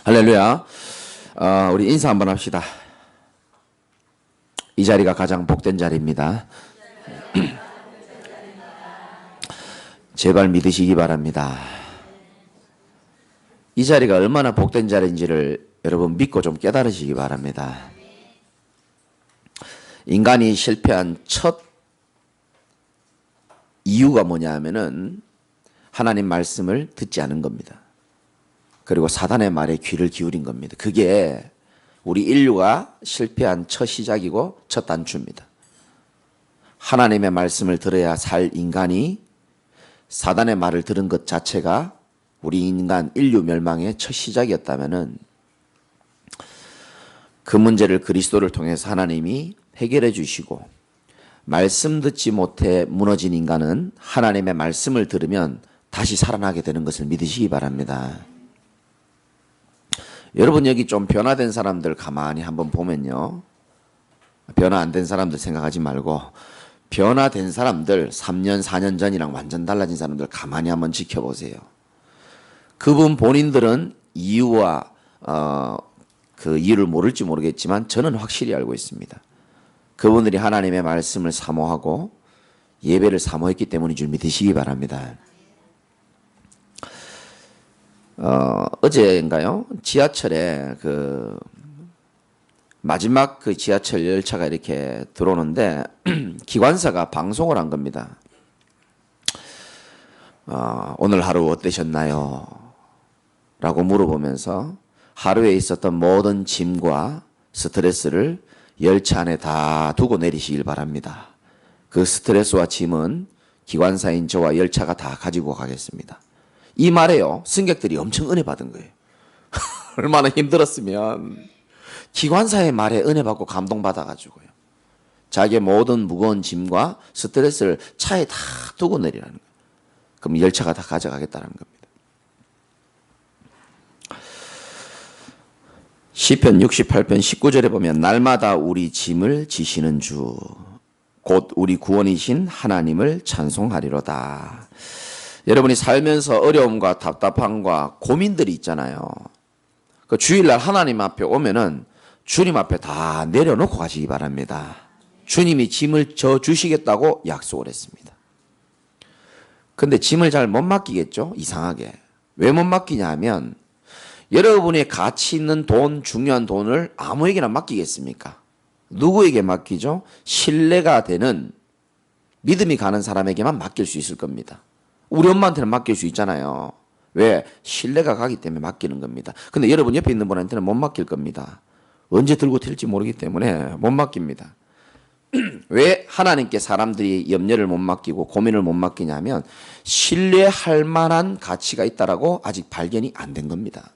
할렐루야. 우리 인사 한번 합시다. 이 자리가 가장 복된 자리입니다. 제발 믿으시기 바랍니다. 이 자리가 얼마나 복된 자리인지를 여러분 믿고 좀 깨달으시기 바랍니다. 인간이 실패한 첫 이유가 뭐냐 하면은 하나님 말씀을 듣지 않은 겁니다. 그리고 사단의 말에 귀를 기울인 겁니다. 그게 우리 인류가 실패한 첫 시작이고 첫 단추입니다. 하나님의 말씀을 들어야 살 인간이 사단의 말을 들은 것 자체가 우리 인간 인류 멸망의 첫 시작이었다면은 그 문제를 그리스도를 통해서 하나님이 해결해 주시고, 말씀 듣지 못해 무너진 인간은 하나님의 말씀을 들으면 다시 살아나게 되는 것을 믿으시기 바랍니다. 여러분 여기 좀 변화된 사람들 가만히 한번 보면요, 변화 안 된 사람들 생각하지 말고 변화된 사람들 3년 4년 전이랑 완전 달라진 사람들 가만히 한번 지켜보세요. 그분 본인들은 이유와 그 이유를 모를지 모르겠지만 저는 확실히 알고 있습니다. 그분들이 하나님의 말씀을 사모하고 예배를 사모했기 때문인 줄 믿으시기 바랍니다. 어제인가요? 지하철에 마지막 지하철 열차가 이렇게 들어오는데 기관사가 방송을 한 겁니다. 오늘 하루 어떠셨나요? 라고 물어보면서 하루에 있었던 모든 짐과 스트레스를 열차 안에 다 두고 내리시길 바랍니다. 그 스트레스와 짐은 기관사인 저와 열차가 다 가지고 가겠습니다. 이 말에요, 승객들이 엄청 은혜 받은 거예요. 얼마나 힘들었으면 기관사의 말에 은혜 받고 감동받아가지고요, 자기의 모든 무거운 짐과 스트레스를 차에 다 두고 내리라는 거예요. 그럼 열차가 다 가져가겠다는 겁니다. 시편 68편 19절에 보면 날마다 우리 짐을 지시는 주 곧 우리 구원이신 하나님을 찬송하리로다. 여러분이 살면서 어려움과 답답함과 고민들이 있잖아요. 그 주일날 하나님 앞에 오면은 주님 앞에 다 내려놓고 가시기 바랍니다. 주님이 짐을 져 주시겠다고 약속을 했습니다. 근데 짐을 잘 못 맡기겠죠? 이상하게. 왜 못 맡기냐 하면 여러분의 가치 있는 돈, 중요한 돈을 아무에게나 맡기겠습니까? 누구에게 맡기죠? 신뢰가 되는, 믿음이 가는 사람에게만 맡길 수 있을 겁니다. 우리 엄마한테는 맡길 수 있잖아요. 왜? 신뢰가 가기 때문에 맡기는 겁니다. 근데 여러분 옆에 있는 분한테는 못 맡길 겁니다. 언제 들고 튈지 모르기 때문에 못 맡깁니다. 왜 하나님께 사람들이 염려를 못 맡기고 고민을 못 맡기냐면 신뢰할 만한 가치가 있다라고 아직 발견이 안 된 겁니다.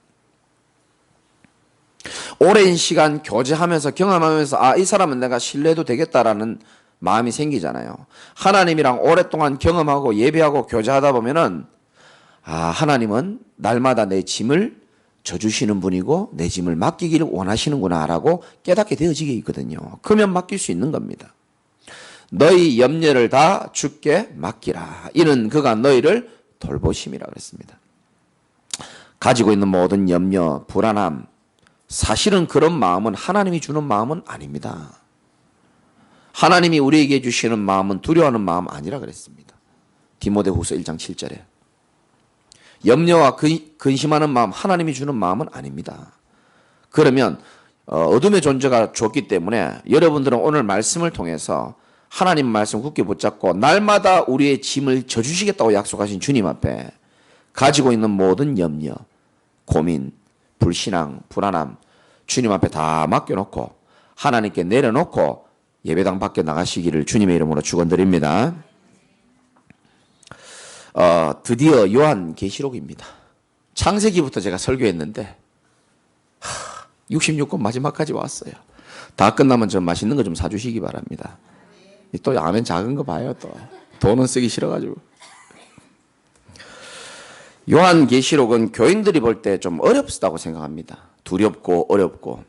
오랜 시간 교제하면서 경험하면서 이 사람은 내가 신뢰해도 되겠다라는 마음이 생기잖아요. 하나님이랑 오랫동안 경험하고 예배하고 교제하다 보면은 하나님은 날마다 내 짐을 져주시는 분이고 내 짐을 맡기기를 원하시는구나라고 깨닫게 되어지게 있거든요. 그러면 맡길 수 있는 겁니다. 너희 염려를 다 주께 맡기라. 이는 그가 너희를 돌보심이라 그랬습니다. 가지고 있는 모든 염려, 불안함, 사실은 그런 마음은 하나님이 주는 마음은 아닙니다. 하나님이 우리에게 주시는 마음은 두려워하는 마음 아니라 그랬습니다. 디모데후서 1장 7절에. 염려와 근심하는 마음, 하나님이 주는 마음은 아닙니다. 그러면 어둠의 존재가 좋기 때문에 여러분들은 오늘 말씀을 통해서 하나님 말씀 굳게 붙잡고 날마다 우리의 짐을 져주시겠다고 약속하신 주님 앞에 가지고 있는 모든 염려, 고민, 불신앙, 불안함 주님 앞에 다 맡겨놓고 하나님께 내려놓고 예배당 밖에 나가시기를 주님의 이름으로 축원드립니다. 드디어 요한계시록입니다. 창세기부터 제가 설교했는데 66권 마지막까지 왔어요. 다 끝나면 좀 맛있는 거 좀 사주시기 바랍니다. 또 아멘 작은 거 봐요. 또 돈은 쓰기 싫어가지고. 요한계시록은 교인들이 볼 때 좀 어렵다고 생각합니다. 두렵고 어렵고.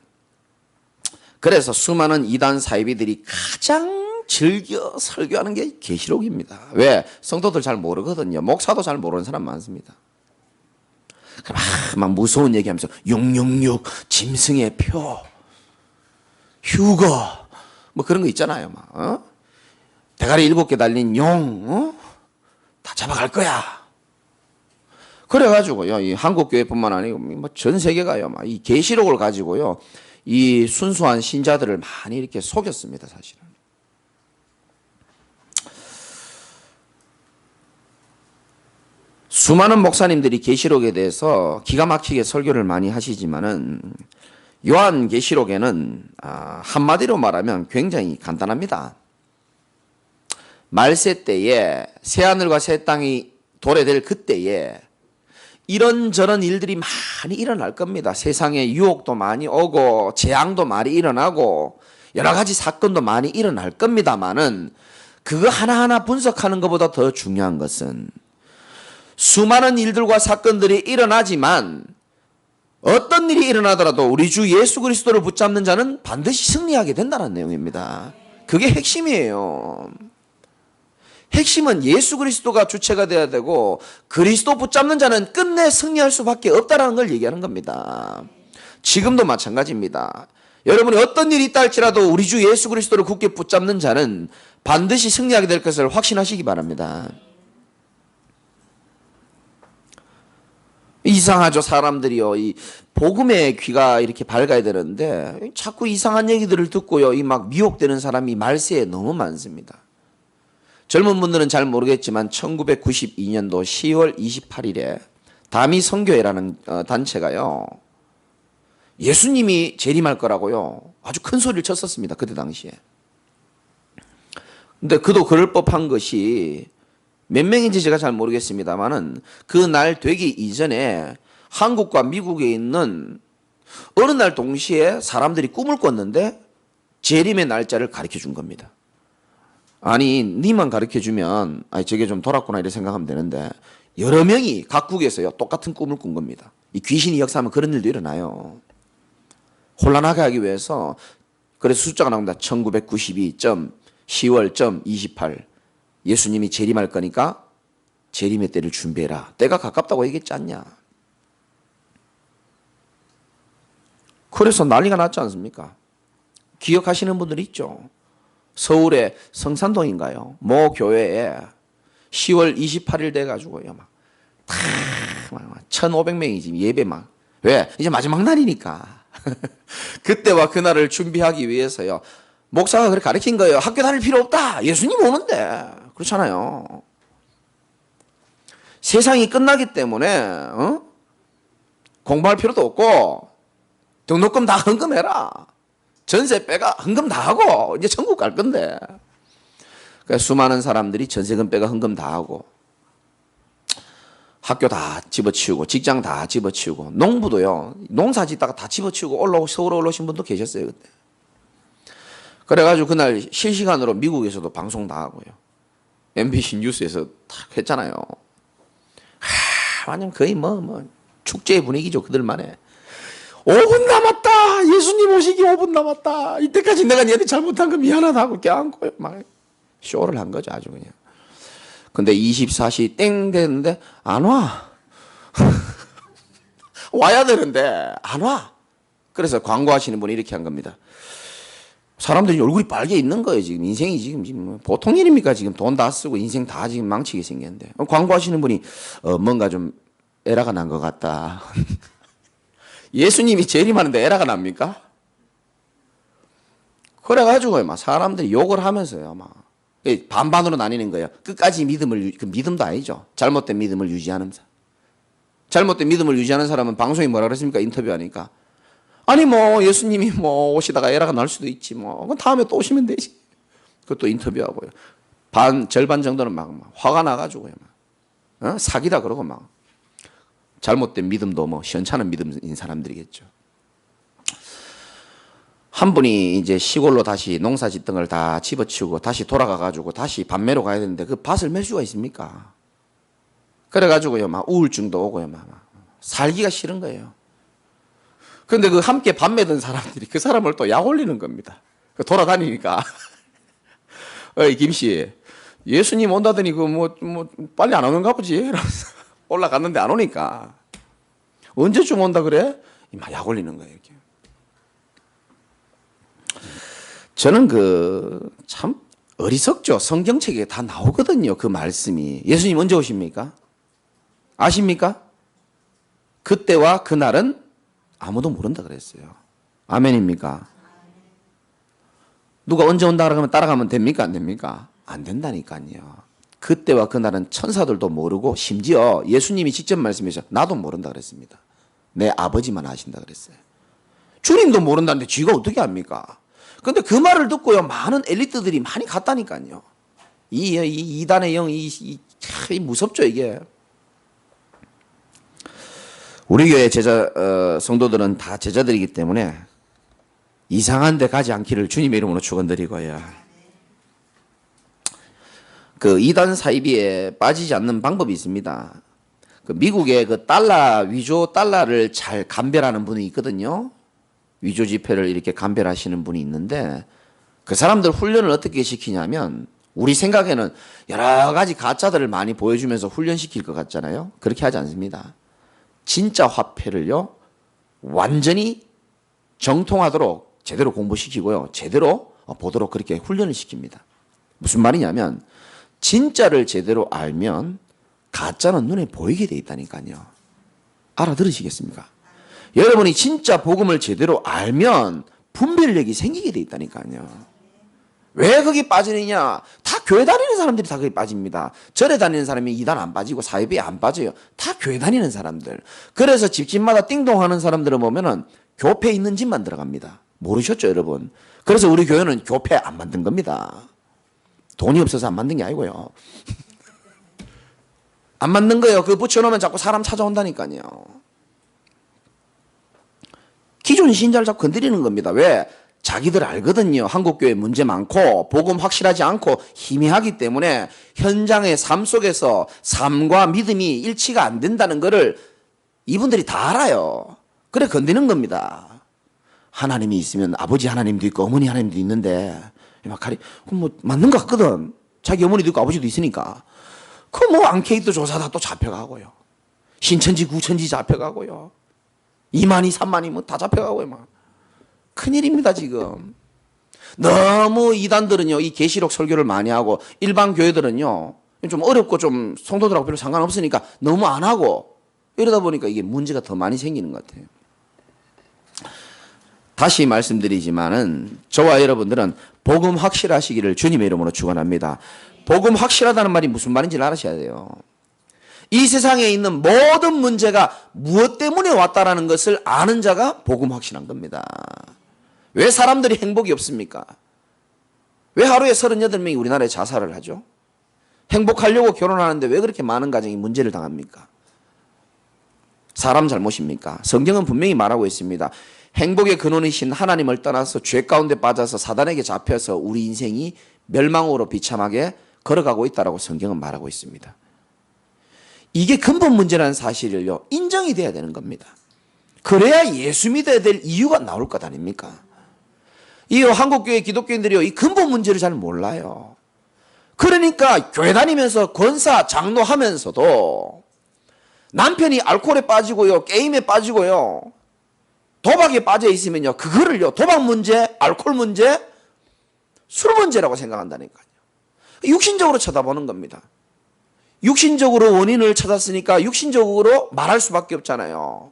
그래서 수많은 이단 사이비들이 가장 즐겨 설교하는 게 계시록입니다. 왜? 성도들 잘 모르거든요. 목사도 잘 모르는 사람 많습니다. 막 무서운 얘기하면서 666 짐승의 표, 휴거 뭐 그런 거 있잖아요. 막 대가리 7개 달린 용, 다 잡아갈 거야. 그래가지고요, 이 한국 교회뿐만 아니고 뭐 전 세계가요, 막 이 계시록을 가지고요, 이 순수한 신자들을 많이 이렇게 속였습니다, 사실은. 수많은 목사님들이 계시록에 대해서 기가 막히게 설교를 많이 하시지만은 요한 계시록에는 한마디로 말하면 굉장히 간단합니다. 말세 때에 새하늘과 새 땅이 도래될 그때에 이런저런 일들이 많이 일어날 겁니다. 세상에 유혹도 많이 오고 재앙도 많이 일어나고 여러 가지 사건도 많이 일어날 겁니다만은 그거 하나하나 분석하는 것보다 더 중요한 것은 수많은 일들과 사건들이 일어나지만 어떤 일이 일어나더라도 우리 주 예수 그리스도를 붙잡는 자는 반드시 승리하게 된다는 내용입니다. 그게 핵심이에요. 핵심은 예수 그리스도가 주체가 돼야 되고 그리스도 붙잡는 자는 끝내 승리할 수밖에 없다는 걸 얘기하는 겁니다. 지금도 마찬가지입니다. 여러분이 어떤 일이 있다 할지라도 우리 주 예수 그리스도를 굳게 붙잡는 자는 반드시 승리하게 될 것을 확신하시기 바랍니다. 이상하죠. 사람들이요, 이 복음의 귀가 이렇게 밝아야 되는데 자꾸 이상한 얘기들을 듣고요, 이 막 미혹되는 사람이 말세에 너무 많습니다. 젊은 분들은 잘 모르겠지만 1992년도 10월 28일에 다미 선교회라는 단체가요, 예수님이 재림할 거라고요 아주 큰 소리를 쳤었습니다. 그때 당시에. 근데 그도 그럴 법한 것이 몇 명인지 제가 잘 모르겠습니다만은 그 날 되기 이전에 한국과 미국에 있는 어느 날 동시에 사람들이 꿈을 꿨는데 재림의 날짜를 가르쳐 준 겁니다. 아니, 니만 가르쳐 주면 저게 좀 돌았구나 이렇게 생각하면 되는데 여러 명이 각국에서요 똑같은 꿈을 꾼 겁니다. 이 귀신이 역사하면 그런 일도 일어나요. 혼란하게 하기 위해서. 그래서 숫자가 나옵니다. 1992.10월.28 예수님이 재림할 거니까 재림의 때를 준비해라. 때가 가깝다고 얘기했지 않냐. 그래서 난리가 났지 않습니까? 기억하시는 분들이 있죠. 서울의 성산동인가요? 모 교회에 10월 28일 돼가지고요, 막 1,500명이 지금 예배 막. 왜? 이제 마지막 날이니까. 그때와 그날을 준비하기 위해서요, 목사가 그렇게 가르친 거예요. 학교 다닐 필요 없다. 예수님 오는데. 그렇잖아요. 세상이 끝나기 때문에 공부할 필요도 없고 등록금 다 헌금해라. 전세 빼가 헌금 다 하고 이제 천국 갈 건데. 그러니까 수많은 사람들이 전세금 빼가 헌금 다 하고 학교 다 집어치우고 직장 다 집어치우고 농부도요, 농사 짓다가 다 집어치우고 서울에 올라오신 분도 계셨어요. 그때. 그래가지고 그날 실시간으로 미국에서도 방송 다 하고요, MBC 뉴스에서 딱 했잖아요. 완전 거의 뭐 축제의 분위기죠. 그들만의. 5분 남았다. 예수님 오시기 5분 남았다. 이때까지 내가 얘한테 잘못한 거 미안하다고 껴안고요. 막 쇼를 한 거죠. 아주 그냥. 근데 24시 땡 됐는데 안 와. 와야 되는데 안 와. 그래서 광고하시는 분이 이렇게 한 겁니다. 사람들이 얼굴이 빨개 있는 거예요. 지금 인생이 지금 보통 일입니까? 지금 돈 다 쓰고 인생 다 지금 망치게 생겼는데. 광고하시는 분이 뭔가 좀 에러가 난 것 같다. 예수님이 재림하는데 에러가 납니까? 그래가지고 막 사람들이 욕을 하면서요, 막 반반으로 나뉘는 거예요. 끝까지 그 믿음도 아니죠. 잘못된 믿음을 유지하는 사람. 잘못된 믿음을 유지하는 사람은 방송에 뭐라 그랬습니까? 인터뷰하니까. 아니 뭐 예수님이 뭐 오시다가 에러가 날 수도 있지 뭐. 그럼 다음에 또 오시면 되지. 그것도 인터뷰하고요. 절반 정도는 막 화가 나가지고요. 막. 사기다 그러고 막. 잘못된 믿음도 뭐 시원찮은 믿음인 사람들이겠죠. 한 분이 이제 시골로 다시 농사 짓던 걸 다 집어치우고 다시 돌아가가지고 다시 밭 매러 가야 되는데 그 밭을 맬 수가 있습니까? 그래가지고요, 막 우울증도 오고요, 막 살기가 싫은 거예요. 그런데 그 함께 밭 매던 사람들이 그 사람을 또 약 올리는 겁니다. 돌아다니니까. 어이, 김씨, 예수님 온다더니 빨리 안 오는가 보지? 이러면서 올라갔는데 안 오니까. 언제쯤 온다 그래? 막 약 올리는 거예요. 이렇게. 저는 참 어리석죠. 성경책에 다 나오거든요. 그 말씀이. 예수님 언제 오십니까? 아십니까? 그때와 그날은 아무도 모른다 그랬어요. 아멘입니까? 누가 언제 온다 그러면 따라가면 됩니까? 안 됩니까? 안 된다니까요. 그때와 그날은 천사들도 모르고 심지어 예수님이 직접 말씀하셔 나도 모른다 그랬습니다. 내 아버지만 아신다 그랬어요. 주님도 모른다는데 쥐가 어떻게 합니까? 근데 그 말을 듣고요, 많은 엘리트들이 많이 갔다니까요. 이 이단의 영, 이 무섭죠, 이게. 우리 교회 성도들은 다 제자들이기 때문에 이상한 데 가지 않기를 주님의 이름으로 축원드리고요. 그 이단 사이비에 빠지지 않는 방법이 있습니다. 미국의 위조 달러를 잘 감별하는 분이 있거든요. 위조 지폐를 이렇게 감별하시는 분이 있는데 그 사람들 훈련을 어떻게 시키냐면 우리 생각에는 여러 가지 가짜들을 많이 보여주면서 훈련시킬 것 같잖아요. 그렇게 하지 않습니다. 진짜 화폐를요 완전히 정통하도록 제대로 공부시키고요. 제대로 보도록 그렇게 훈련을 시킵니다. 무슨 말이냐면 진짜를 제대로 알면 가짜는 눈에 보이게 돼 있다니까요. 알아들으시겠습니까? 여러분이 진짜 복음을 제대로 알면 분별력이 생기게 돼 있다니까요. 왜 거기 빠지느냐? 다 교회 다니는 사람들이 다 거기 빠집니다. 절에 다니는 사람이 이단 안 빠지고 사이비에 안 빠져요. 다 교회 다니는 사람들. 그래서 집집마다 띵동하는 사람들을 보면은 교패 있는 집만 들어갑니다. 모르셨죠, 여러분? 그래서 우리 교회는 교패 안 만든 겁니다. 돈이 없어서 안 만든 게 아니고요. 안 만든 거예요. 그거 붙여놓으면 자꾸 사람 찾아온다니까요. 기존 신자를 자꾸 건드리는 겁니다. 왜? 자기들 알거든요. 한국교회 문제 많고 복음 확실하지 않고 희미하기 때문에 현장의 삶 속에서 삶과 믿음이 일치가 안 된다는 것을 이분들이 다 알아요. 그래 건드리는 겁니다. 하나님이 있으면 아버지 하나님도 있고 어머니 하나님도 있는데 그럼 뭐 맞는 것 같거든. 자기 어머니도 있고 아버지도 있으니까. 그 뭐 앙케이트 조사다 또 잡혀가고요. 신천지 구천지 잡혀가고요. 2만이 3만이 뭐 다 잡혀가고요. 막. 큰일입니다 지금. 너무 이단들은요 이 계시록 설교를 많이 하고 일반 교회들은요 좀 어렵고 좀 성도들하고 별로 상관없으니까 너무 안 하고 이러다 보니까 이게 문제가 더 많이 생기는 것 같아요. 다시 말씀드리지만은 저와 여러분들은 복음 확실하시기를 주님의 이름으로 축원합니다. 복음 확실하다는 말이 무슨 말인지를 알아셔야 돼요. 이 세상에 있는 모든 문제가 무엇 때문에 왔다라는 것을 아는 자가 복음 확실한 겁니다. 왜 사람들이 행복이 없습니까? 왜 하루에 38명이 우리나라에 자살을 하죠? 행복하려고 결혼하는데 왜 그렇게 많은 가정이 문제를 당합니까? 사람 잘못입니까? 성경은 분명히 말하고 있습니다. 행복의 근원이신 하나님을 떠나서 죄 가운데 빠져서 사단에게 잡혀서 우리 인생이 멸망으로 비참하게 걸어가고 있다라고 성경은 말하고 있습니다. 이게 근본 문제라는 사실을요 인정이 돼야 되는 겁니다. 그래야 예수 믿어야 될 이유가 나올 것 아닙니까? 이 한국교회 기독교인들이요 이 근본 문제를 잘 몰라요. 그러니까 교회 다니면서 권사 장로하면서도 남편이 알코올에 빠지고요 게임에 빠지고요 도박에 빠져 있으면요 그거를요 도박 문제, 알코올 문제, 술 문제라고 생각한다니까요. 육신적으로 쳐다보는 겁니다. 육신적으로 원인을 찾았으니까 육신적으로 말할 수밖에 없잖아요.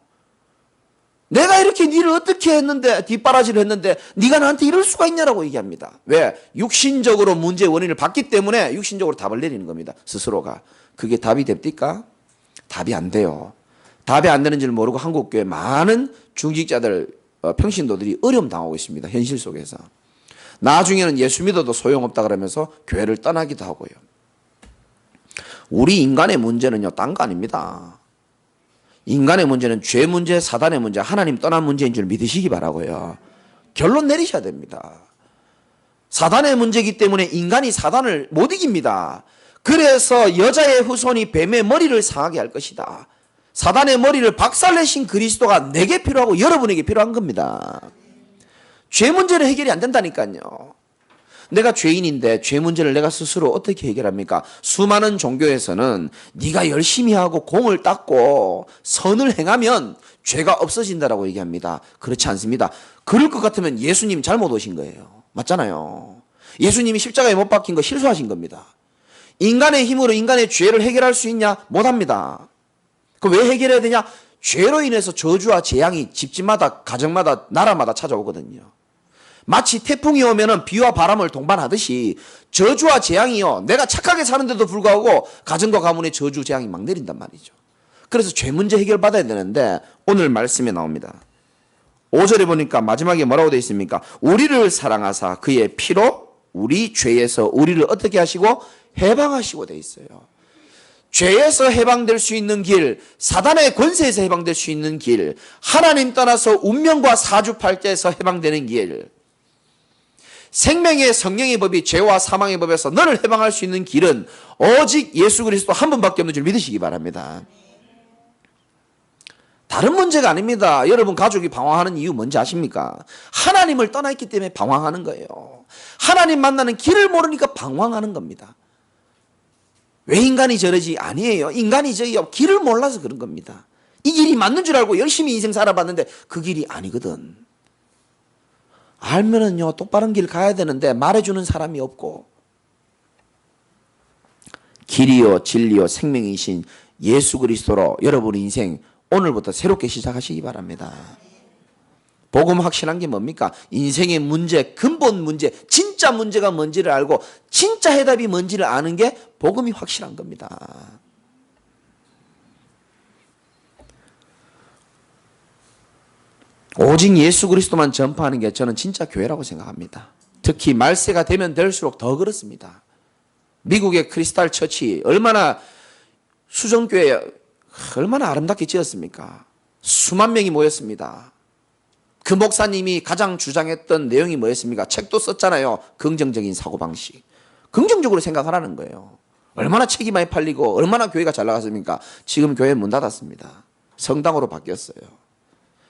내가 이렇게 니를 어떻게 했는데 뒷바라지를 했는데 네가 나한테 이럴 수가 있냐라고 얘기합니다. 왜? 육신적으로 문제의 원인을 봤기 때문에 육신적으로 답을 내리는 겁니다. 스스로가. 그게 답이 됩니까? 답이 안 돼요. 답이 안 되는 줄 모르고 한국교회 많은 중직자들 평신도들이 어려움 당하고 있습니다. 현실 속에서. 나중에는 예수 믿어도 소용없다 그러면서 교회를 떠나기도 하고요. 우리 인간의 문제는요 딴 거 아닙니다. 인간의 문제는 죄 문제, 사단의 문제, 하나님 떠난 문제인 줄 믿으시기 바라고요. 결론 내리셔야 됩니다. 사단의 문제이기 때문에 인간이 사단을 못 이깁니다. 그래서 여자의 후손이 뱀의 머리를 상하게 할 것이다. 사단의 머리를 박살내신 그리스도가 내게 필요하고 여러분에게 필요한 겁니다. 죄 문제는 해결이 안 된다니까요. 내가 죄인인데 죄 문제를 내가 스스로 어떻게 해결합니까? 수많은 종교에서는 네가 열심히 하고 공을 닦고 선을 행하면 죄가 없어진다라고 얘기합니다. 그렇지 않습니다. 그럴 것 같으면 예수님 잘못 오신 거예요. 맞잖아요. 예수님이 십자가에 못 박힌 거 실수하신 겁니다. 인간의 힘으로 인간의 죄를 해결할 수 있냐? 못합니다. 그 왜 해결해야 되냐? 죄로 인해서 저주와 재앙이 집집마다 가정마다 나라마다 찾아오거든요. 마치 태풍이 오면은 비와 바람을 동반하듯이 저주와 재앙이요, 내가 착하게 사는데도 불구하고 가정과 가문의 저주 재앙이 막 내린단 말이죠. 그래서 죄 문제 해결받아야 되는데 오늘 말씀에 나옵니다. 5절에 보니까 마지막에 뭐라고 되어 있습니까? 우리를 사랑하사 그의 피로 우리 죄에서 우리를 어떻게 하시고 해방하시고 되어 있어요. 죄에서 해방될 수 있는 길, 사단의 권세에서 해방될 수 있는 길, 하나님 떠나서 운명과 사주팔자에서 해방되는 길, 생명의 성령의 법이 죄와 사망의 법에서 너를 해방할 수 있는 길은 오직 예수 그리스도 한 분밖에 없는 줄 믿으시기 바랍니다. 다른 문제가 아닙니다. 여러분 가족이 방황하는 이유 뭔지 아십니까? 하나님을 떠나 있기 때문에 방황하는 거예요. 하나님 만나는 길을 모르니까 방황하는 겁니다. 왜 인간이 저러지? 아니에요. 인간이 저기요, 길을 몰라서 그런 겁니다. 이 길이 맞는 줄 알고 열심히 인생 살아봤는데 그 길이 아니거든. 알면은요, 똑바른 길 가야 되는데 말해주는 사람이 없고, 길이요 진리요 생명이신 예수 그리스도로 여러분 인생 오늘부터 새롭게 시작하시기 바랍니다. 복음 확실한 게 뭡니까? 인생의 문제, 근본 문제, 진짜 문제가 뭔지를 알고 진짜 해답이 뭔지를 아는 게 복음이 확실한 겁니다. 오직 예수 그리스도만 전파하는 게 저는 진짜 교회라고 생각합니다. 특히 말세가 되면 될수록 더 그렇습니다. 미국의 크리스탈 처치 얼마나 수정교회 얼마나 아름답게 지었습니까? 수만 명이 모였습니다. 그 목사님이 가장 주장했던 내용이 뭐였습니까? 책도 썼잖아요. 긍정적인 사고방식. 긍정적으로 생각하라는 거예요. 얼마나 책이 많이 팔리고 얼마나 교회가 잘 나갔습니까? 지금 교회 문 닫았습니다. 성당으로 바뀌었어요.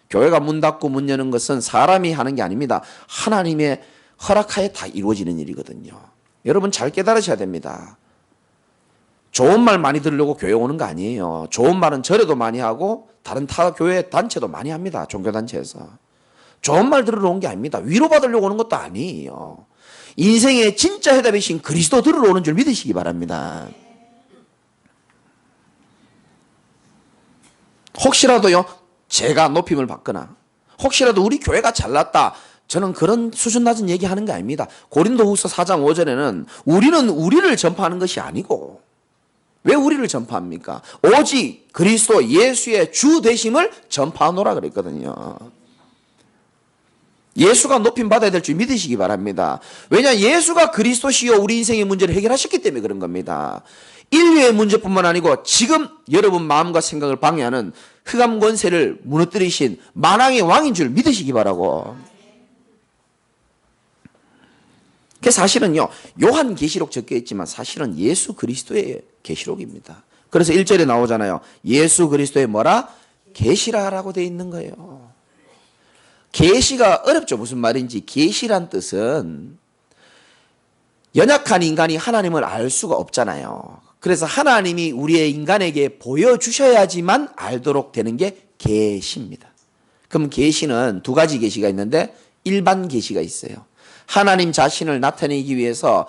교회가 문 닫고 문 여는 것은 사람이 하는 게 아닙니다. 하나님의 허락하에 다 이루어지는 일이거든요. 여러분 잘 깨달으셔야 됩니다. 좋은 말 많이 들으려고 교회 오는 거 아니에요. 좋은 말은 절에도 많이 하고 다른 타 교회 단체도 많이 합니다. 종교단체에서. 좋은 말 들으러 온 게 아닙니다. 위로받으려고 오는 것도 아니에요. 인생의 진짜 해답이신 그리스도 들으러 오는 줄 믿으시기 바랍니다. 혹시라도요, 제가 높임을 받거나 혹시라도 우리 교회가 잘났다, 저는 그런 수준 낮은 얘기하는 게 아닙니다. 고린도후서 4장 5절에는 우리는 우리를 전파하는 것이 아니고, 왜 우리를 전파합니까? 오직 그리스도 예수의 주 되심을 전파하노라 그랬거든요. 예수가 높임 받아야 될 줄 믿으시기 바랍니다. 왜냐, 예수가 그리스도시요 우리 인생의 문제를 해결하셨기 때문에 그런 겁니다. 인류의 문제뿐만 아니고 지금 여러분 마음과 생각을 방해하는 흑암 권세를 무너뜨리신 만왕의 왕인 줄 믿으시기 바라고. 그 사실은요, 요한계시록 적혀 있지만 사실은 예수 그리스도의 계시록입니다. 그래서 1절에 나오잖아요. 예수 그리스도의 뭐라? 계시라라고 되어 있는 거예요. 계시가 어렵죠. 무슨 말인지. 계시란 뜻은 연약한 인간이 하나님을 알 수가 없잖아요. 그래서 하나님이 우리의 인간에게 보여주셔야지만 알도록 되는 게 계시입니다. 그럼 계시는 두 가지 계시가 있는데 일반 계시가 있어요. 하나님 자신을 나타내기 위해서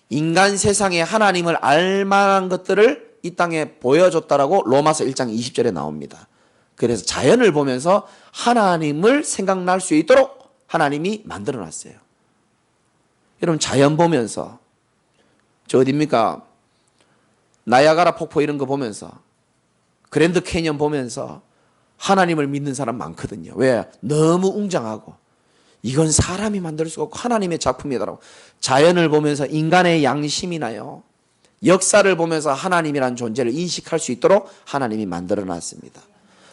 인간 세상에 하나님을 알 만한 것들을 이 땅에 보여줬다라고 로마서 1장 20절에 나옵니다. 그래서 자연을 보면서 하나님을 생각날 수 있도록 하나님이 만들어놨어요. 여러분 자연 보면서, 저 어딥니까? 나야가라 폭포 이런 거 보면서, 그랜드 캐니언 보면서 하나님을 믿는 사람 많거든요. 왜? 너무 웅장하고 이건 사람이 만들 수가 없고 하나님의 작품이다라고. 자연을 보면서 인간의 양심이 나요. 역사를 보면서 하나님이라는 존재를 인식할 수 있도록 하나님이 만들어놨습니다.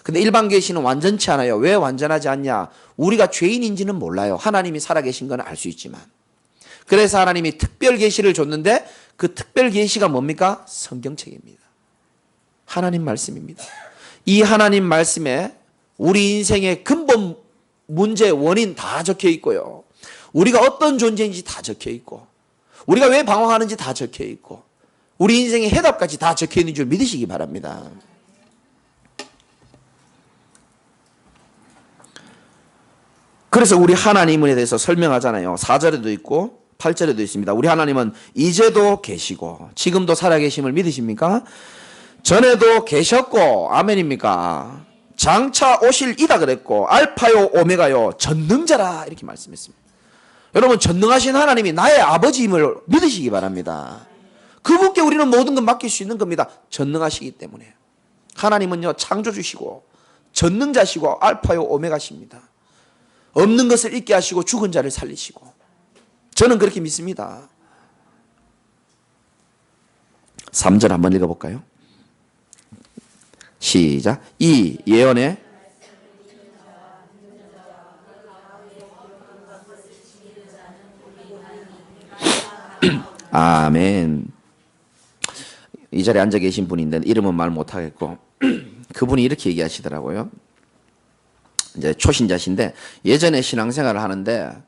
근데 일반 계시는 완전치 않아요. 왜 완전하지 않냐? 우리가 죄인인지는 몰라요. 하나님이 살아계신 건 알 수 있지만. 그래서 하나님이 특별 계시를 줬는데 그 특별 계시가 뭡니까? 성경책입니다. 하나님 말씀입니다. 이 하나님 말씀에 우리 인생의 근본 문제, 원인 다 적혀 있고요. 우리가 어떤 존재인지 다 적혀 있고, 우리가 왜 방황하는지 다 적혀 있고 우리 인생의 해답까지 다 적혀 있는 줄 믿으시기 바랍니다. 그래서 우리 하나님에 대해서 설명하잖아요. 4절에도 있고 8절에도 있습니다. 우리 하나님은 이제도 계시고 지금도 살아계심을 믿으십니까? 전에도 계셨고 아멘입니까? 장차 오실 이다 그랬고 알파요 오메가요 전능자라 이렇게 말씀했습니다. 여러분 전능하신 하나님이 나의 아버지임을 믿으시기 바랍니다. 그분께 우리는 모든 것 맡길 수 있는 겁니다. 전능하시기 때문에. 하나님은요 창조주시고 전능자시고 알파요 오메가십니다. 없는 것을 있게 하시고 죽은 자를 살리시고 저는 그렇게 믿습니다. 3절 한번 읽어볼까요? 시작. 이 예언의 아멘. 이 자리에 앉아 계신 분인데 이름은 말 못하겠고 그분이 이렇게 얘기하시더라고요. 이제 초신자신데 예전에 신앙생활을 하는데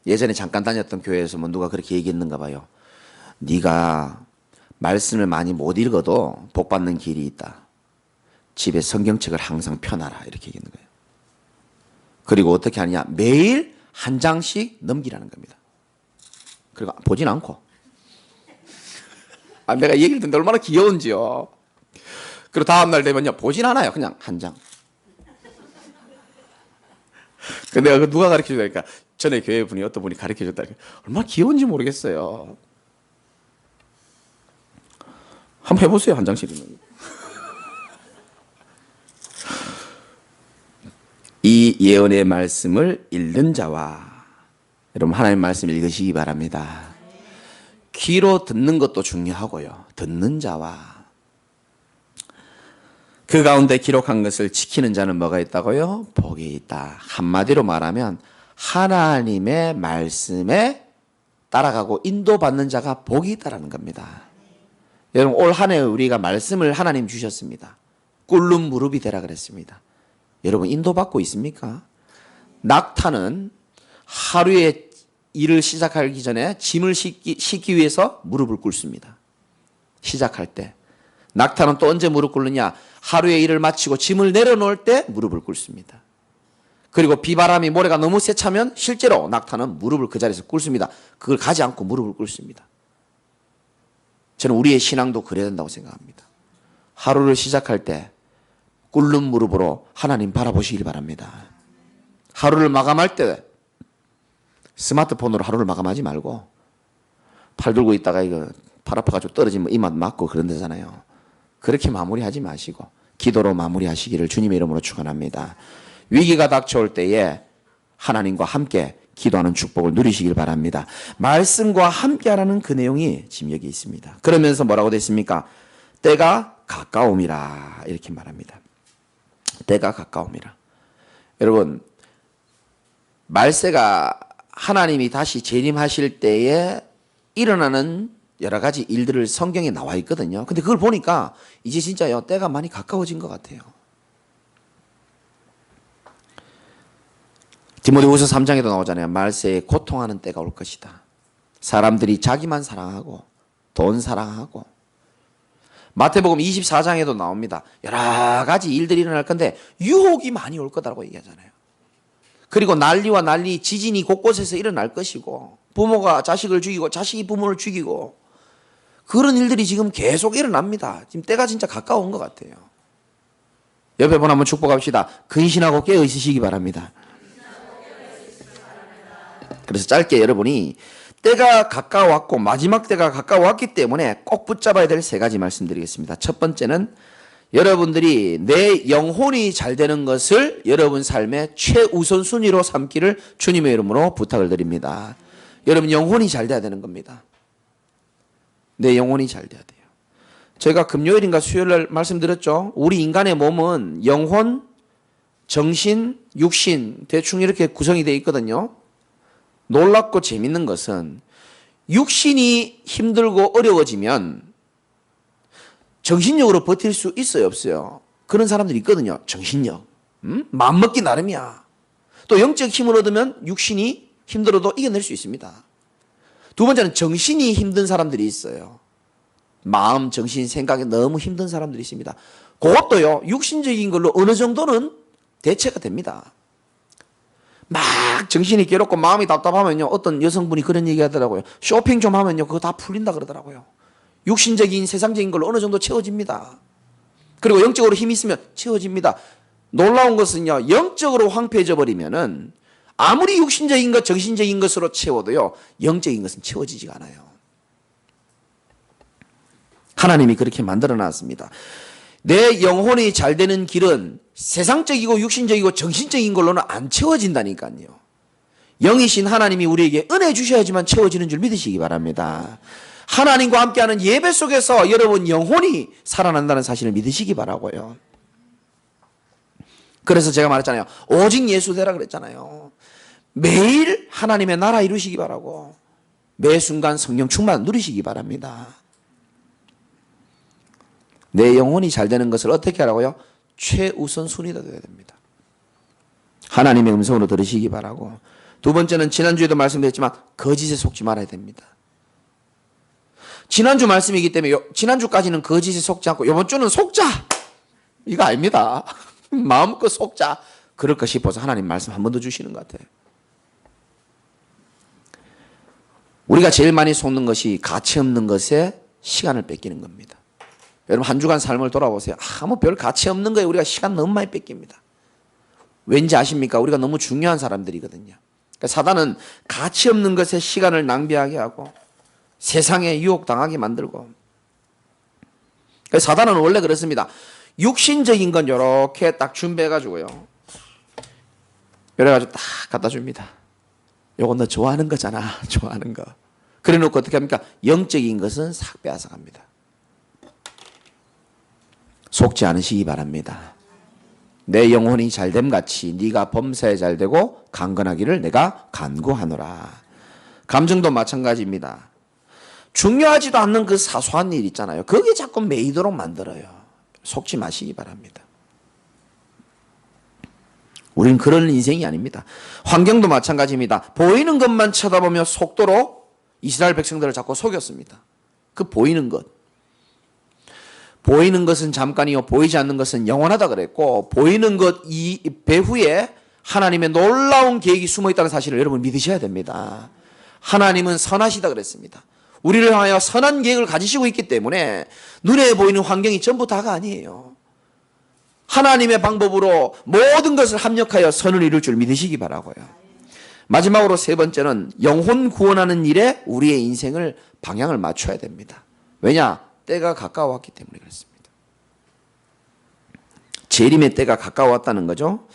예전에 잠깐 다녔던 교회에서 뭐 누가 그렇게 얘기했는가 봐요. 네가 말씀을 많이 못 읽어도 복 받는 길이 있다. 집에 성경책을 항상 펴놔라 이렇게 얘기하는 거예요. 그리고 어떻게 하느냐 매일 한 장씩 넘기라는 겁니다. 그리고 보진 않고 내가 얘기를 듣는데 얼마나 귀여운지요. 그리고 다음날 되면요 보진 않아요. 그냥 한 장. 근데 내가 누가 가르쳐주다니까 전에 교회 분이 어떤 분이 가르쳐줬다니까 얼마나 귀여운지 모르겠어요. 한번 해보세요. 한 장씩은. 이 예언의 말씀을 읽는 자와 여러분 하나님의 말씀을 읽으시기 바랍니다. 귀로 듣는 것도 중요하고요. 듣는 자와 그 가운데 기록한 것을 지키는 자는 뭐가 있다고요? 복이 있다. 한마디로 말하면 하나님의 말씀에 따라가고 인도받는 자가 복이 있다라는 겁니다. 여러분 올 한 해 우리가 말씀을 하나님 주셨습니다. 꿇는 무릎이 되라 그랬습니다. 여러분 인도받고 있습니까? 낙타는 하루에 일을 시작하기 전에 짐을 싣기 위해서 무릎을 꿇습니다. 시작할 때. 낙타는 또 언제 무릎 꿇느냐? 하루의 일을 마치고 짐을 내려놓을 때 무릎을 꿇습니다. 그리고 비바람이 모래가 너무 세차면 실제로 낙타는 무릎을 그 자리에서 꿇습니다. 그걸 가지 않고 무릎을 꿇습니다. 저는 우리의 신앙도 그래야 된다고 생각합니다. 하루를 시작할 때 꿇는 무릎으로 하나님 바라보시길 바랍니다. 하루를 마감할 때 스마트폰으로 하루를 마감하지 말고 팔 들고 있다가 이거 팔 아파가지고 떨어지면 이맛 맞고 그런 데잖아요. 그렇게 마무리하지 마시고 기도로 마무리하시기를 주님의 이름으로 축원합니다. 위기가 닥쳐올 때에 하나님과 함께 기도하는 축복을 누리시길 바랍니다. 말씀과 함께하라는 그 내용이 지금 여기 있습니다. 그러면서 뭐라고 됐습니까? 때가 가까움이라 이렇게 말합니다. 때가 가까움이라. 여러분 말세가 하나님이 다시 재림하실 때에 일어나는 여러 가지 일들을 성경에 나와 있거든요. 근데 그걸 보니까 이제 진짜요 때가 많이 가까워진 것 같아요. 디모데후서 3장에도 나오잖아요. 말세에 고통하는 때가 올 것이다. 사람들이 자기만 사랑하고 돈 사랑하고 마태복음 24장에도 나옵니다. 여러 가지 일들이 일어날 건데 유혹이 많이 올 거다라고 얘기하잖아요. 그리고 난리와 난리, 지진이 곳곳에서 일어날 것이고 부모가 자식을 죽이고 자식이 부모를 죽이고 그런 일들이 지금 계속 일어납니다. 지금 때가 진짜 가까운 것 같아요. 옆에 분 한번 축복합시다. 근신하고 깨어 있으시기 바랍니다. 그래서 짧게 여러분이 때가 가까웠고 마지막 때가 가까웠기 때문에 꼭 붙잡아야 될 세 가지 말씀드리겠습니다. 첫 번째는 여러분들이 내 영혼이 잘 되는 것을 여러분 삶의 최우선 순위로 삼기를 주님의 이름으로 부탁을 드립니다. 여러분 영혼이 잘 돼야 되는 겁니다. 내 영혼이 잘 돼야 돼요. 제가 금요일인가 수요일날 말씀드렸죠. 우리 인간의 몸은 영혼, 정신, 육신 대충 이렇게 구성이 되어 있거든요. 놀랍고 재밌는 것은 육신이 힘들고 어려워지면 정신력으로 버틸 수 있어요, 없어요? 그런 사람들이 있거든요. 정신력. 마음먹기 나름이야. 또 영적 힘을 얻으면 육신이 힘들어도 이겨낼 수 있습니다. 두 번째는 정신이 힘든 사람들이 있어요. 마음, 정신, 생각이 너무 힘든 사람들이 있습니다. 그것도요, 육신적인 걸로 어느 정도는 대체가 됩니다. 막 정신이 괴롭고 마음이 답답하면요, 어떤 여성분이 그런 얘기 하더라고요. 쇼핑 좀 하면요, 그거 다 풀린다 그러더라고요. 육신적인, 세상적인 걸로 어느 정도 채워집니다. 그리고 영적으로 힘이 있으면 채워집니다. 놀라운 것은요, 영적으로 황폐해져 버리면은 아무리 육신적인 것, 정신적인 것으로 채워도요, 영적인 것은 채워지지가 않아요. 하나님이 그렇게 만들어 놨습니다. 내 영혼이 잘 되는 길은 세상적이고 육신적이고 정신적인 걸로는 안 채워진다니까요. 영이신 하나님이 우리에게 은혜 주셔야지만 채워지는 줄 믿으시기 바랍니다. 하나님과 함께하는 예배 속에서 여러분 영혼이 살아난다는 사실을 믿으시기 바라고요. 그래서 제가 말했잖아요. 오직 예수 되라 그랬잖아요. 매일 하나님의 나라 이루시기 바라고, 매 순간 성령 충만 누리시기 바랍니다. 내 영혼이 잘 되는 것을 어떻게 하라고요? 최우선 순위가 되어야 됩니다. 하나님의 음성으로 들으시기 바라고, 두 번째는 지난주에도 말씀드렸지만 거짓에 속지 말아야 됩니다. 지난주 말씀이기 때문에 지난주까지는 거짓에 속지 않고 이번 주는 속자, 이거 아닙니다. 마음껏 속자, 그럴까 싶어서 하나님 말씀 한 번 더 주시는 것 같아요. 우리가 제일 많이 속는 것이 가치 없는 것에 시간을 뺏기는 겁니다. 여러분 한 주간 삶을 돌아보세요. 아무 별 가치 없는 거에 우리가 시간 너무 많이 뺏깁니다. 왠지 아십니까? 우리가 너무 중요한 사람들이거든요. 그러니까 사단은 가치 없는 것에 시간을 낭비하게 하고 세상에 유혹당하게 만들고, 그러니까 사단은 원래 그렇습니다. 육신적인 건 이렇게 딱 준비해가지고요, 이래가지고 딱 갖다 줍니다. 요거 너 좋아하는 거잖아. 좋아하는 거. 그래 놓고 어떻게 합니까? 영적인 것은 싹 빼앗아 갑니다. 속지 않으시기 바랍니다. 내 영혼이 잘됨 같이 네가 범사에 잘되고 강건하기를 내가 간구하노라. 감정도 마찬가지입니다. 중요하지도 않는 그 사소한 일 있잖아요. 거기에 자꾸 매이도록 만들어요. 속지 마시기 바랍니다. 우린 그런 인생이 아닙니다. 환경도 마찬가지입니다. 보이는 것만 쳐다보며 속도로 이스라엘 백성들을 자꾸 속였습니다. 그 보이는 것. 보이는 것은 잠깐이요, 보이지 않는 것은 영원하다 그랬고, 보이는 것 이 배후에 하나님의 놀라운 계획이 숨어 있다는 사실을 여러분 믿으셔야 됩니다. 하나님은 선하시다 그랬습니다. 우리를 향하여 선한 계획을 가지시고 있기 때문에 눈에 보이는 환경이 전부 다가 아니에요. 하나님의 방법으로 모든 것을 합력하여 선을 이룰 줄 믿으시기 바라고요. 마지막으로 세 번째는 영혼 구원하는 일에 우리의 인생을 방향을 맞춰야 됩니다. 왜냐? 때가 가까워왔기 때문에 그렇습니다. 재림의 때가 가까워왔다는 거죠.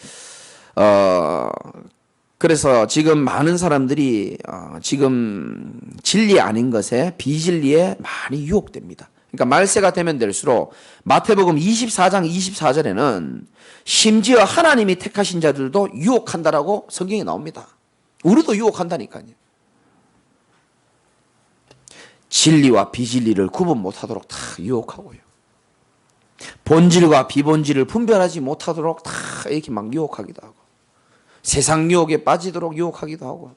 그래서 지금 많은 사람들이 지금 진리 아닌 것에, 비진리에 많이 유혹됩니다. 그러니까 말세가 되면 될수록 마태복음 24장 24절에는 심지어 하나님이 택하신 자들도 유혹한다라고 성경에 나옵니다. 우리도 유혹한다니까요. 진리와 비진리를 구분 못하도록 다 유혹하고요. 본질과 비본질을 분별하지 못하도록 다 이렇게 막 유혹하기도 하고, 세상 유혹에 빠지도록 유혹하기도 하고.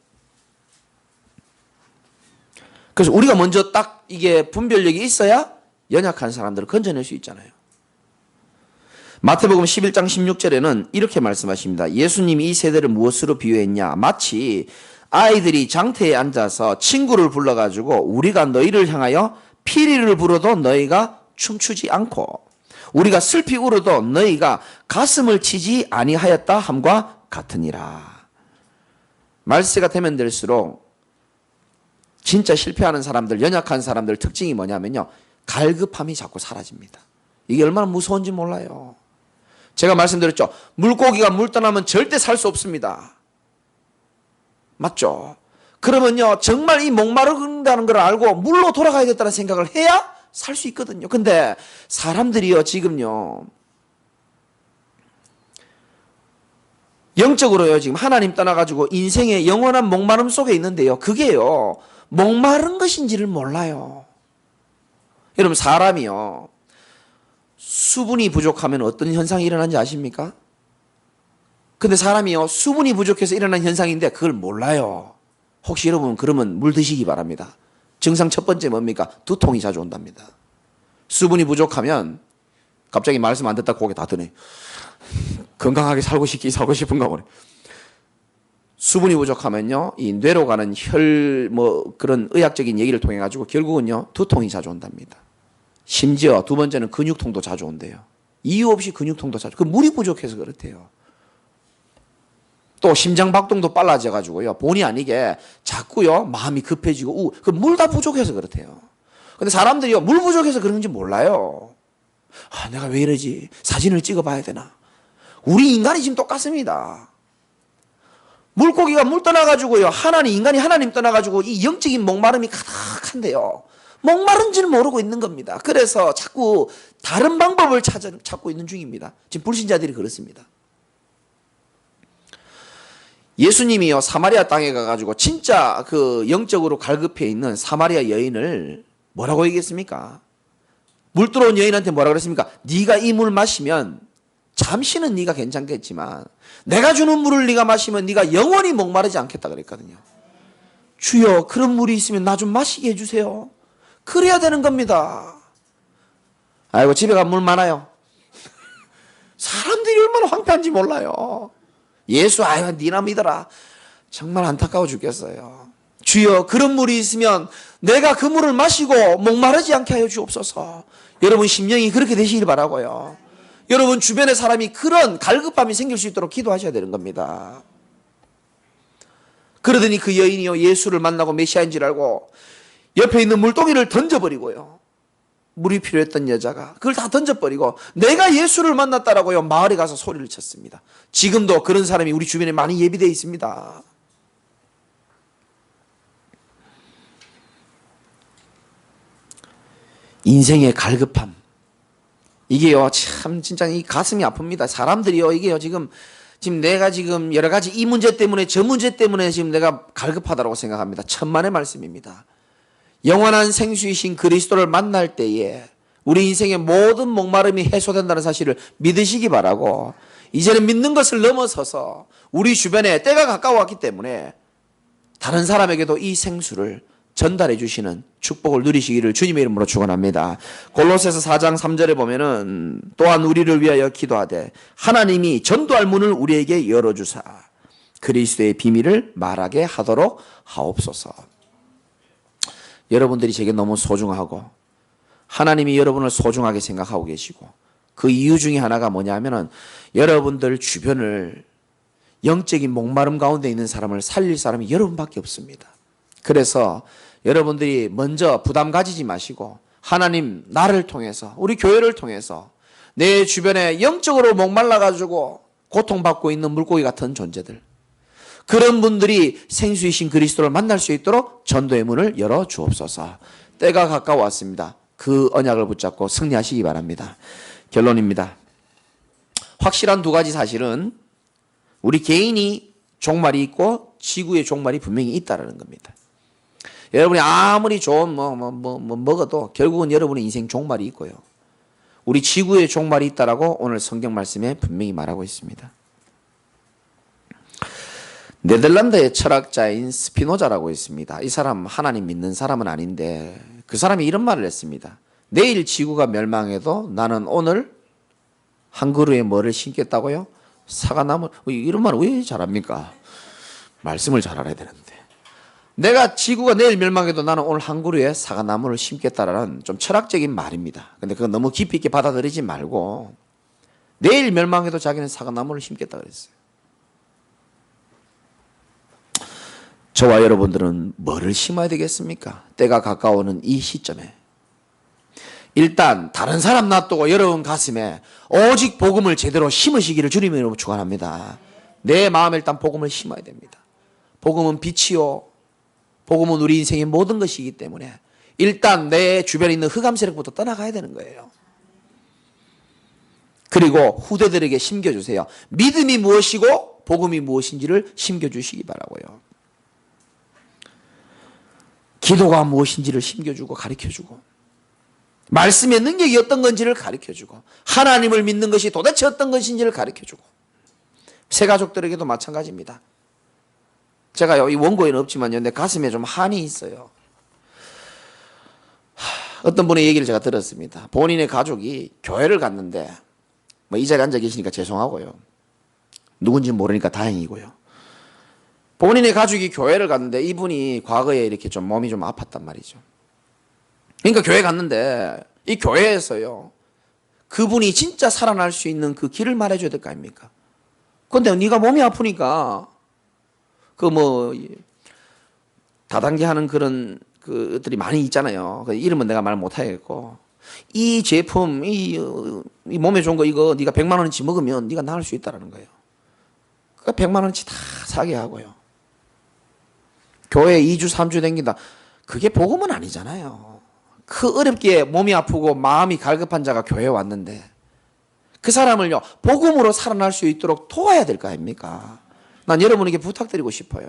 그래서 우리가 먼저 딱 이게 분별력이 있어야 연약한 사람들을 건져낼 수 있잖아요. 마태복음 11장 16절에는 이렇게 말씀하십니다. 예수님이 이 세대를 무엇으로 비유했냐? 마치 아이들이 장터에 앉아서 친구를 불러가지고 우리가 너희를 향하여 피리를 불어도 너희가 춤추지 않고 우리가 슬피 울어도 너희가 가슴을 치지 아니하였다 함과 같으니라. 말세가 되면 될수록 진짜 실패하는 사람들, 연약한 사람들 특징이 뭐냐면요, 갈급함이 자꾸 사라집니다. 이게 얼마나 무서운지 몰라요. 제가 말씀드렸죠. 물고기가 물 떠나면 절대 살 수 없습니다. 맞죠? 그러면요, 정말 이 목마른다는 걸 알고 물로 돌아가야겠다는 생각을 해야 살 수 있거든요. 근데 사람들이요, 지금요, 영적으로요, 지금 하나님 떠나가지고 인생의 영원한 목마름 속에 있는데요, 그게요, 목마른 것인지를 몰라요. 여러분, 사람이요, 수분이 부족하면 어떤 현상이 일어나는지 아십니까? 근데 사람이요, 수분이 부족해서 일어난 현상인데 그걸 몰라요. 혹시 여러분 그러면 물 드시기 바랍니다. 증상 첫 번째 뭡니까? 두통이 자주 온답니다. 수분이 부족하면 갑자기 말씀 안 듣다 고개 다 드네. 건강하게 살고 싶은가 보네. 수분이 부족하면요, 이 뇌로 가는 그런 의학적인 얘기를 통해 가지고 결국은요, 두통이 자주 온답니다. 심지어 두 번째는 근육통도 자주 온대요. 이유 없이 근육통도 자주, 그 물이 부족해서 그렇대요. 또 심장박동도 빨라져 가지고요, 본의 아니게 자꾸요, 마음이 급해지고, 그 물 다 부족해서 그렇대요. 근데 사람들이요, 물 부족해서 그런지 몰라요. 아, 내가 왜 이러지? 사진을 찍어 봐야 되나? 우리 인간이 지금 똑같습니다. 물고기가 물 떠나가지고요, 인간이 하나님 떠나가지고 이 영적인 목마름이 가득한데요. 목마른지는 모르고 있는 겁니다. 그래서 자꾸 다른 방법을 찾고 있는 중입니다. 지금 불신자들이 그렇습니다. 예수님이요, 사마리아 땅에 가가지고 진짜 그 영적으로 갈급해 있는 사마리아 여인을 뭐라고 얘기했습니까? 물 들어온 여인한테 뭐라 그랬습니까? 네가 이 물 마시면 잠시는 네가 괜찮겠지만 내가 주는 물을 네가 마시면 네가 영원히 목마르지 않겠다 그랬거든요. 주여, 그런 물이 있으면 나 좀 마시게 해주세요. 그래야 되는 겁니다. 아이고, 집에 가면 물 많아요. 사람들이 얼마나 황폐한지 몰라요. 예수, 아이고, 니나 믿어라. 정말 안타까워 죽겠어요. 주여, 그런 물이 있으면 내가 그 물을 마시고 목마르지 않게 하여 주옵소서. 여러분 심령이 그렇게 되시길 바라고요. 여러분 주변에 사람이 그런 갈급함이 생길 수 있도록 기도하셔야 되는 겁니다. 그러더니 그 여인이요, 예수를 만나고 메시아인 줄 알고 옆에 있는 물동이를 던져버리고요, 물이 필요했던 여자가 그걸 다 던져버리고 내가 예수를 만났다라고요, 마을에 가서 소리를 쳤습니다. 지금도 그런 사람이 우리 주변에 많이 예비되어 있습니다. 인생의 갈급함, 이게요, 참 진짜 이 가슴이 아픕니다. 사람들이요, 이게요, 지금 내가 지금 여러 가지 이 문제 때문에 저 문제 때문에 지금 내가 갈급하다고 생각합니다. 천만의 말씀입니다. 영원한 생수이신 그리스도를 만날 때에 우리 인생의 모든 목마름이 해소된다는 사실을 믿으시기 바라고, 이제는 믿는 것을 넘어서서 우리 주변에 때가 가까워왔기 때문에 다른 사람에게도 이 생수를 전달해 주시는 축복을 누리시기를 주님의 이름으로 축원합니다. 골로새서 4장 3절에 보면은 또한 우리를 위하여 기도하되 하나님이 전도할 문을 우리에게 열어주사 그리스도의 비밀을 말하게 하도록 하옵소서. 여러분들이 제게 너무 소중하고 하나님이 여러분을 소중하게 생각하고 계시고, 그 이유 중에 하나가 뭐냐면은 여러분들 주변을 영적인 목마름 가운데 있는 사람을 살릴 사람이 여러분밖에 없습니다. 그래서 여러분들이 먼저 부담 가지지 마시고 하나님, 나를 통해서, 우리 교회를 통해서 내 주변에 영적으로 목말라가지고 고통받고 있는 물고기 같은 존재들, 그런 분들이 생수이신 그리스도를 만날 수 있도록 전도의 문을 열어 주옵소서. 때가 가까워왔습니다. 그 언약을 붙잡고 승리하시기 바랍니다. 결론입니다. 확실한 두 가지 사실은 우리 개인이 종말이 있고 지구의 종말이 분명히 있다는 겁니다. 여러분이 아무리 좋은 먹어도 결국은 여러분의 인생 종말이 있고요, 우리 지구의 종말이 있다라고 오늘 성경 말씀에 분명히 말하고 있습니다. 네덜란드의 철학자인 스피노자라고 있습니다. 이 사람 하나님 믿는 사람은 아닌데 그 사람이 이런 말을 했습니다. 내일 지구가 멸망해도 나는 오늘 한 그루에 뭐를 심겠다고요? 사과나무. 이런 말을 왜 잘합니까? 말씀을 잘 알아야 되는데. 내가 지구가 내일 멸망해도 나는 오늘 한 그루에 사과나무를 심겠다라는 좀 철학적인 말입니다. 근데 그건 너무 깊이 있게 받아들이지 말고 내일 멸망해도 자기는 사과나무를 심겠다 그랬어요. 저와 여러분들은 뭐를 심어야 되겠습니까? 때가 가까워오는 이 시점에 일단 다른 사람 놔두고 여러분 가슴에 오직 복음을 제대로 심으시기를 주님의 이름으로 축원합니다. 내 마음에 일단 복음을 심어야 됩니다. 복음은 빛이요, 복음은 우리 인생의 모든 것이기 때문에 일단 내 주변에 있는 흑암 세력부터 떠나가야 되는 거예요. 그리고 후대들에게 심겨주세요. 믿음이 무엇이고 복음이 무엇인지를 심겨주시기 바라고요. 기도가 무엇인지를 심겨주고 가르쳐주고, 말씀의 능력이 어떤 건지를 가르쳐주고, 하나님을 믿는 것이 도대체 어떤 것인지를 가르쳐주고, 새 가족들에게도 마찬가지입니다. 제가 이 원고에는 없지만요, 내 가슴에 좀 한이 있어요. 어떤 분의 얘기를 제가 들었습니다. 본인의 가족이 교회를 갔는데, 뭐 이 자리에 앉아 계시니까 죄송하고요. 누군지 모르니까 다행이고요. 본인의 가족이 교회를 갔는데 이분이 과거에 이렇게 좀 몸이 좀 아팠단 말이죠. 그러니까 교회 갔는데 이 교회에서요, 그분이 진짜 살아날 수 있는 그 길을 말해줘야 될 거 아닙니까? 근데 네가 몸이 아프니까 그 뭐 다단계 하는 그런 그들이 많이 있잖아요. 그 이름은 내가 말 못하겠고, 이 제품 이 몸에 좋은 거 이거 네가 100만 원어치 먹으면 네가 나을 수 있다라는 거예요. 그러니까 100만 원어치 다 사게 하고요. 교회 2주 3주 댕긴다. 그게 복음은 아니잖아요. 그 어렵게 몸이 아프고 마음이 갈급한 자가 교회에 왔는데 그 사람을요, 복음으로 살아날 수 있도록 도와야 될 거 아닙니까? 난 여러분에게 부탁드리고 싶어요.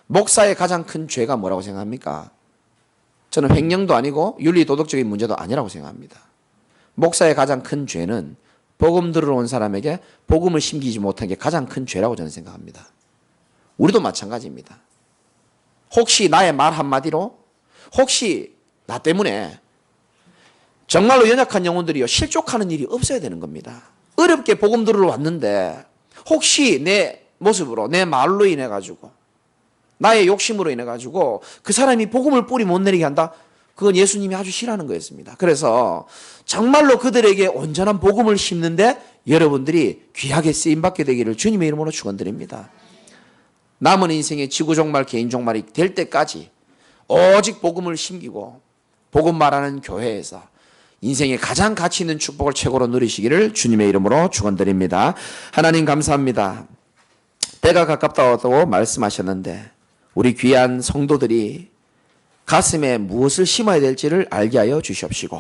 목사의 가장 큰 죄가 뭐라고 생각합니까? 저는 횡령도 아니고 윤리도덕적인 문제도 아니라고 생각합니다. 목사의 가장 큰 죄는 복음 들으러 온 사람에게 복음을 심기지 못한 게 가장 큰 죄라고 저는 생각합니다. 우리도 마찬가지입니다. 혹시 나의 말 한마디로, 혹시 나 때문에 정말로 연약한 영혼들이요, 실족하는 일이 없어야 되는 겁니다. 어렵게 복음 들으러 왔는데 혹시 내 모습으로, 내 말로 인해 가지고, 나의 욕심으로 인해 가지고 그 사람이 복음을 뿌리 못 내리게 한다? 그건 예수님이 아주 싫어하는 거였습니다. 그래서 정말로 그들에게 온전한 복음을 심는데 여러분들이 귀하게 쓰임받게 되기를 주님의 이름으로 축원드립니다. 남은 인생의 지구종말, 개인종말이 될 때까지 오직 복음을 심기고 복음 말하는 교회에서 인생의 가장 가치 있는 축복을 최고로 누리시기를 주님의 이름으로 축원드립니다. 하나님 감사합니다. 때가 가깝다고 말씀하셨는데 우리 귀한 성도들이 가슴에 무엇을 심어야 될지를 알게 하여 주시옵시고,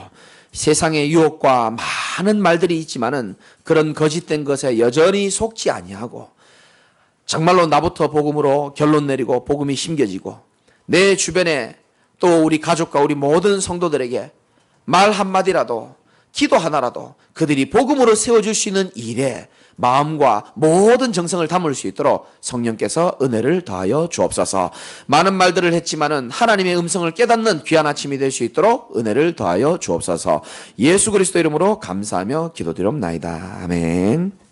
세상의 유혹과 많은 말들이 있지만은 그런 거짓된 것에 여전히 속지 아니하고 정말로 나부터 복음으로 결론 내리고 복음이 심겨지고 내 주변에 또 우리 가족과 우리 모든 성도들에게 말 한마디라도, 기도 하나라도 그들이 복음으로 세워줄 수 있는 일에 마음과 모든 정성을 담을 수 있도록 성령께서 은혜를 더하여 주옵소서. 많은 말들을 했지만은 하나님의 음성을 깨닫는 귀한 아침이 될 수 있도록 은혜를 더하여 주옵소서. 예수 그리스도 이름으로 감사하며 기도드리옵나이다. 아멘.